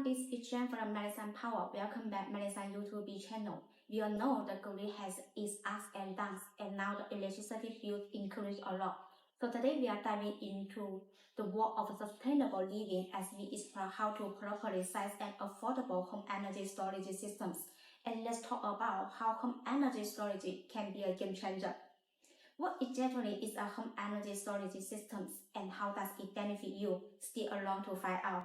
everyone, this is Jen from Medicine Power. Welcome back Medicine YouTube channel. We all know the grid has its ups and downs, and now the electricity bills increase a lot. So today we are diving into the world of sustainable living as we explore how to properly size and affordable home energy storage systems. And let's talk about how home energy storage can be a game changer. What exactly is a home energy storage system and how does it benefit you? Stay along to find out.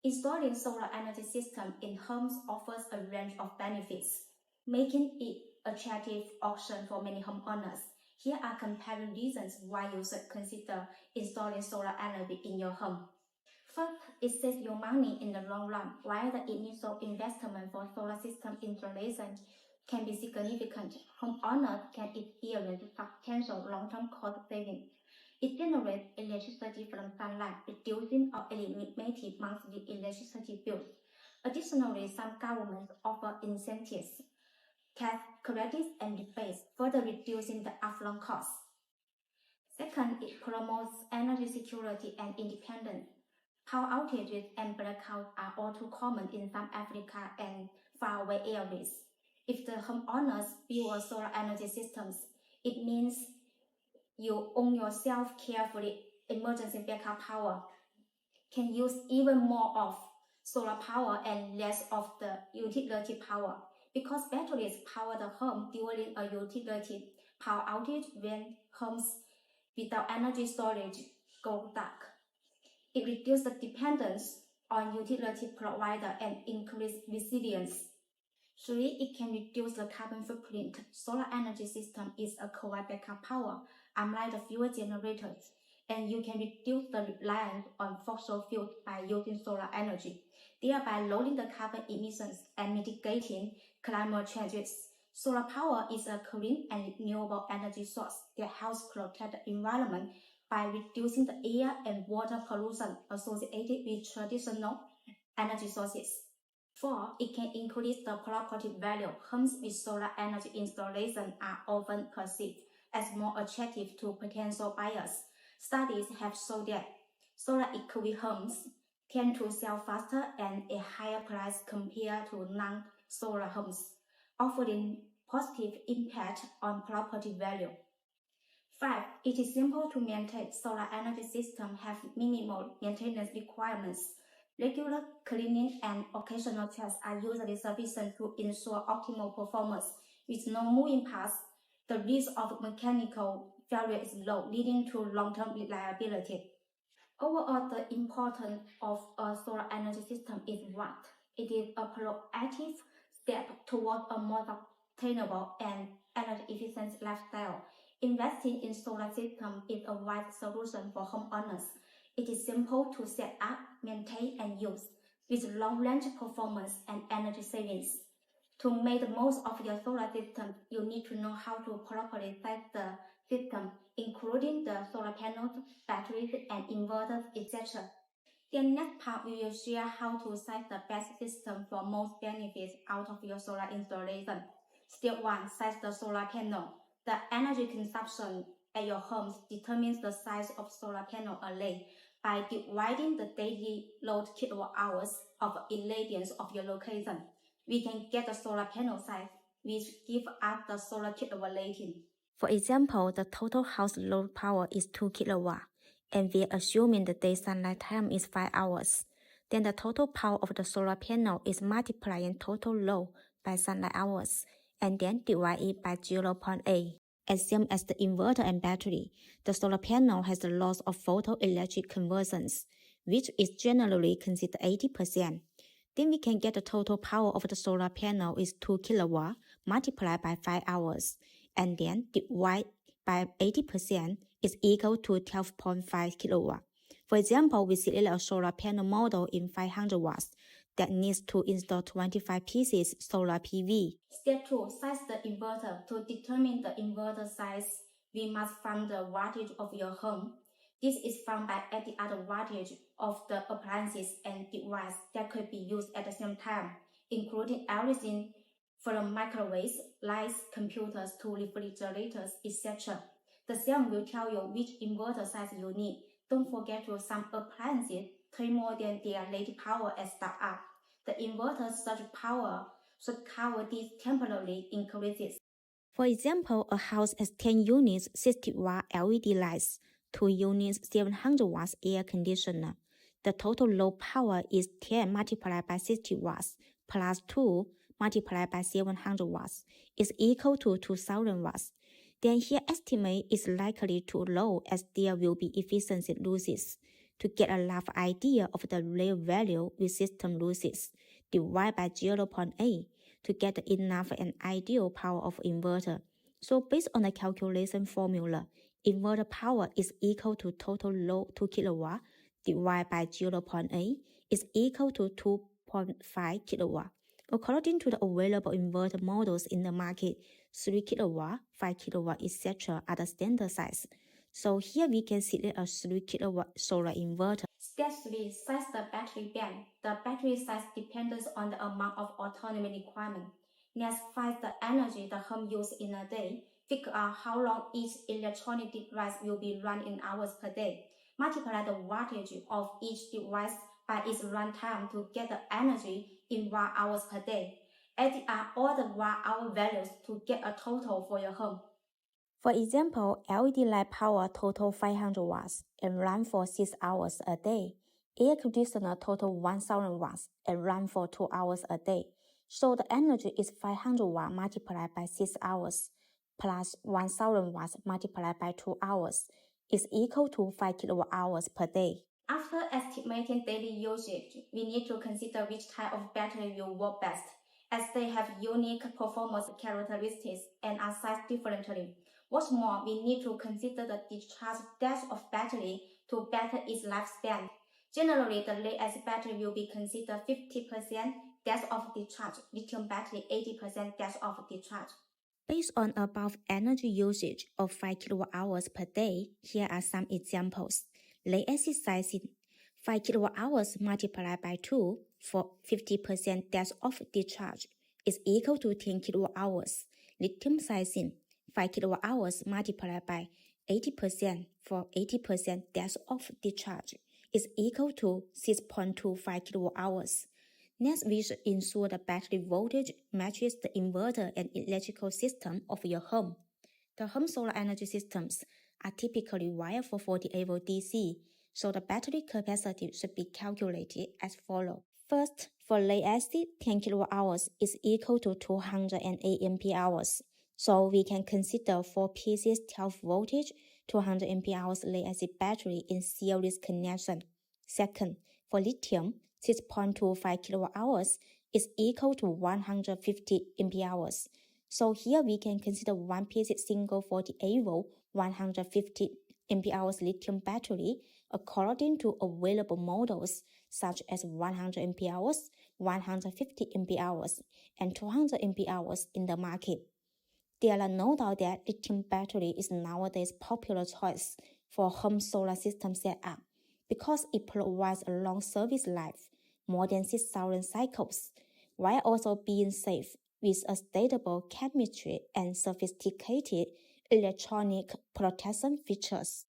Installing solar energy system in homes offers a range of benefits, making it an attractive option for many homeowners. Here are compelling reasons why you should consider installing solar energy in your home. First, it saves you money in the long run. While the initial investment for solar system installation can be significant, homeowners can experience substantial long-term cost savings. It generates electricity from sunlight, reducing or eliminating monthly electricity bills. Additionally, some governments offer incentives, tax credits, and rebates, further reducing the upfront costs. Second, it promotes energy security and independence. Power outages and blackouts are all too common in some Africa and faraway areas. If the homeowners build solar energy systems, it means you own yourself carefully. Emergency backup power can use even more of solar power and less of the utility power because batteries power the home during a utility power outage when homes without energy storage go dark. It reduces the dependence on utility provider and increase resilience. 3. It can reduce the carbon footprint. Solar energy system is a co-wire backup power, unlike the fuel generators, and you can reduce the reliance on fossil fuels by using solar energy, thereby lowering the carbon emissions and mitigating climate changes. Solar power is a clean and renewable energy source that helps protect the environment by reducing the air and water pollution associated with traditional energy sources. 4. It can increase the property value. Homes with solar energy installation are often perceived as more attractive to potential buyers. Studies have shown that solar-equipped homes tend to sell faster and at a higher price compared to non-solar homes, offering positive impact on property value. 5. It is simple to maintain. Solar energy systems have minimal maintenance requirements. Regular cleaning and occasional checks are usually sufficient to ensure optimal performance. With no moving parts, the risk of mechanical failure is low, leading to long-term reliability. Overall, the importance of a solar energy system is what? It is a proactive step toward a more sustainable and energy-efficient lifestyle. Investing in solar systems is a wise solution for homeowners. It is simple to set up, maintain, and use, with long-range performance and energy savings. To make the most of your solar system, you need to know how to properly size the system, including the solar panels, batteries, and inverters, etc. In the next part, we will share how to size the best system for most benefits out of your solar installation. Step 1. Size the solar panel. The energy consumption at your home determines the size of solar panel array by dividing the daily load kilowatt-hours of irradiance of your location. We can get the solar panel size, which gives us the solar kilowatt rating. For example, the total house load power is 2 kilowatt, and we're assuming the day sunlight time is 5 hours. Then the total power of the solar panel is multiplying total load by sunlight hours, and then divide it by 0.8. As same as the inverter and battery, the solar panel has the loss of photoelectric conversions, which is generally considered 80%. Then we can get the total power of the solar panel is 2 kilowatt multiplied by 5 hours, and then divide by 80% is equal to 12.5 kilowatt. For example, we select a solar panel model in 500 watts that needs to install 25 pieces solar PV. Step 2. Size the inverter. To determine the inverter size, we must find the wattage of your home. This is found by adding the wattage of the appliances and devices that could be used at the same time, including everything from microwaves, lights, computers to refrigerators, etc. The cell will tell you which inverter size you need. Don't forget to some appliances trade more than their rated power as startup. The inverter surge power should cover these temporary increases. For example, a house has 10 units 60-watt LED lights, 2 units 700 watts air conditioner. The total load power is 10 multiplied by 60 watts plus 2 multiplied by 700 watts is equal to 2000 watts. Then here estimate is likely too low as there will be efficiency losses. To get a rough idea of the real value with system losses, divide by 0.8 to get enough and ideal power of inverter. So based on the calculation formula, inverter power is equal to total load 2 kW divided by 0.8 is equal to 2.5 kW. According to the available inverter models in the market, 3 kW, 5 kW, etc. are the standard size. So here we can select a 3 kW solar inverter. Step 3. Size the battery bank. The battery size depends on the amount of autonomy requirement. Next, find the energy the home uses in a day. Figure out how long each electronic device will be run in hours per day. Multiply the wattage of each device by its runtime to get the energy in watt-hours per day. Add up all the watt-hour values to get a total for your home. For example, LED light power total 500 watts and run for 6 hours a day. Air conditioner total 1000 watts and run for 2 hours a day. So the energy is 500 watts multiplied by 6 hours plus 1000 watts multiplied by 2 hours is equal to 5 kilowatt hours per day. After estimating daily usage, we need to consider which type of battery will work best, as they have unique performance characteristics and are sized differently. What's more, we need to consider the discharge depth of battery to better its lifespan. Generally, the lead-acid battery will be considered 50% depth of discharge, lithium battery 80% depth of discharge. Based on above energy usage of 5 kWh per day, here are some examples. Lead-acid sizing, 5 kWh multiplied by 2 for 50% depth of discharge is equal to 10 kWh. Lithium sizing, 5 kWh multiplied by 80% for 80% depth of discharge is equal to 6.25 kWh. Next, we should ensure the battery voltage matches the inverter and electrical system of your home. The home solar energy systems are typically wired for 48 volt DC, so the battery capacity should be calculated as follows. First, for lead-acid, 10 kWh is equal to 208 ampere-hours. So we can consider 4 pieces 12 voltage 200 ampere-hours lead-acid battery in series connection. Second, for lithium, 6.25 kWh is equal to 150 ampere-hours. So here we can consider 1 piece single 48 volt 150 ampere-hours lithium battery according to available models such as 100 ampere-hours, 150 ampere-hours, and 200 ampere-hours in the market. There are no doubt that lithium battery is nowadays popular choice for home solar system setup because it provides a long service life, more than 6,000 cycles, while also being safe with a stable chemistry and sophisticated electronic protection features.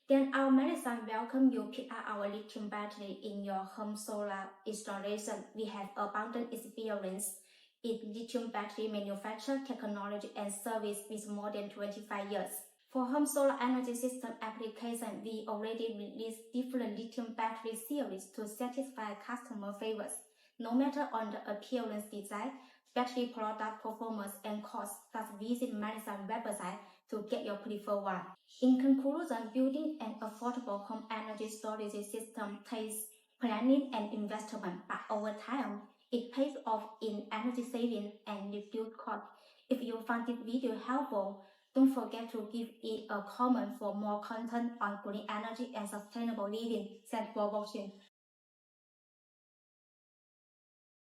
Then our MeriTech welcome you pick up our lithium battery in your home solar installation. We have abundant experience in lithium battery manufacture, technology, and service with more than 25 years. For home solar energy system application, we already released different lithium battery series to satisfy customer favors. No matter on the appearance design, battery product performance, and cost, just visit MeriTech website to get your preferred one. In conclusion, building an affordable home energy storage system takes planning and investment, but over time, it pays off in energy saving and reduced cost. If you found this video helpful, don't forget to give it a comment for more content on green energy and sustainable living. Thanks for watching.